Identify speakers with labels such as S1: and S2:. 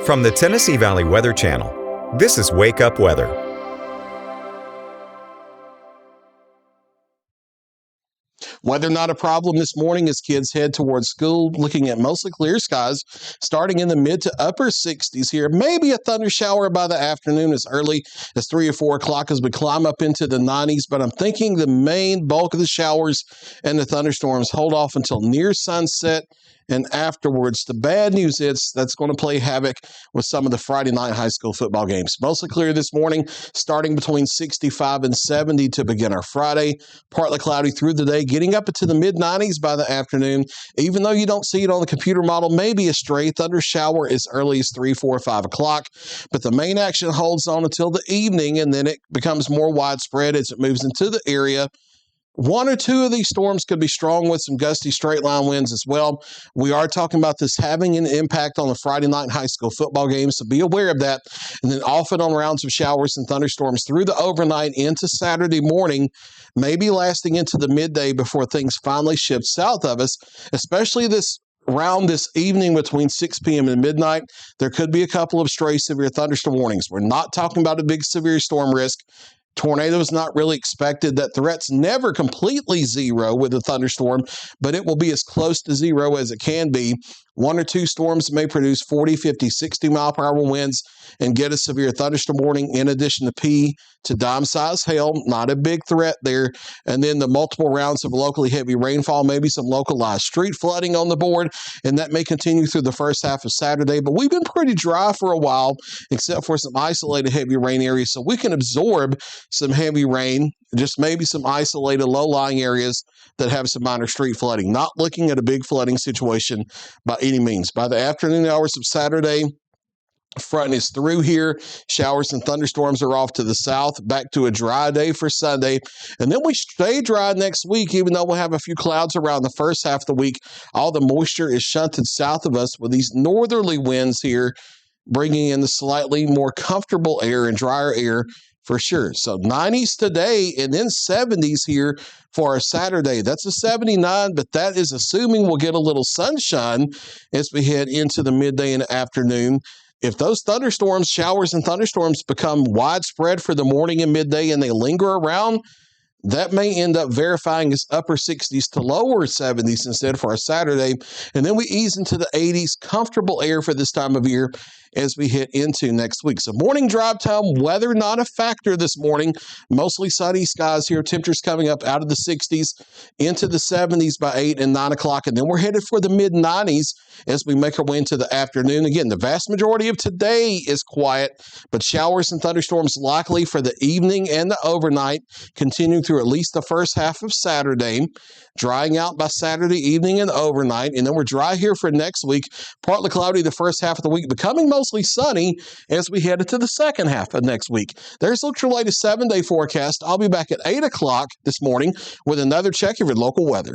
S1: From the Tennessee Valley Weather Channel, this is Wake Up Weather.
S2: Weather not a problem this morning as kids head towards school, looking at mostly clear skies, starting in the mid to upper 60s here. Maybe a thunder shower by the afternoon as early as 3 or 4 o'clock as we climb up into the 90s. But I'm thinking the main bulk of the showers and the thunderstorms hold off until near sunset and afterwards. The bad news is that's going to play havoc with some of the Friday night high school football games. Mostly clear this morning, starting between 65 and 70 to begin our Friday. Partly cloudy through the day, getting up into the mid-90s by the afternoon. Even though you don't see it on the computer model, maybe a stray thunder shower as early as 3, 4, 5 o'clock. But the main action holds on until the evening, and then it becomes more widespread as it moves into the area. One or two of these storms could be strong with some gusty straight line winds as well. We are talking about this having an impact on the Friday night high school football games, so be aware of that. And then off and on rounds of showers and thunderstorms through the overnight into Saturday morning, maybe lasting into the midday before things finally shift south of us, especially around this evening between 6 p.m. and midnight. There could be a couple of stray severe thunderstorm warnings. We're not talking about a big severe storm risk. Tornadoes not really expected. That threat's never completely zero with a thunderstorm, but it will be as close to zero as it can be. One or two storms may produce 40, 50, 60 mile per hour winds and get a severe thunderstorm warning in addition to P to dime-sized hail. Not a big threat there. And then the multiple rounds of locally heavy rainfall, maybe some localized street flooding on the board, and that may continue through the first half of Saturday. But we've been pretty dry for a while, except for some isolated heavy rain areas, so we can absorb some heavy rain, just maybe some isolated low-lying areas that have some minor street flooding. Not looking at a big flooding situation by any means. By the afternoon hours of Saturday, front is through here. Showers and thunderstorms are off to the south. Back to a dry day for Sunday. And then we stay dry next week, even though we'll have a few clouds around the first half of the week. All the moisture is shunted south of us with these northerly winds here, bringing in the slightly more comfortable air and drier air for sure. So 90s today and then 70s here for a Saturday. That's a 79, but that is assuming we'll get a little sunshine as we head into the midday and afternoon. If those thunderstorms, showers and thunderstorms become widespread for the morning and midday and they linger around, that may end up verifying as upper 60s to lower 70s instead for a Saturday. And then we ease into the 80s, comfortable air for this time of year as we hit into next week. So morning drive time, weather not a factor this morning. Mostly sunny skies here. Temperatures coming up out of the 60s into the 70s by 8 and 9 o'clock. And then we're headed for the mid-90s as we make our way into the afternoon. Again, the vast majority of today is quiet, but showers and thunderstorms likely for the evening and the overnight, continuing through at least the first half of Saturday, drying out by Saturday evening and overnight. And then we're dry here for next week. Partly cloudy the first half of the week, becoming mostly sunny as we head into the second half of next week. There's your latest 7-day forecast. I'll be back at 8 o'clock this morning with another check of your local weather.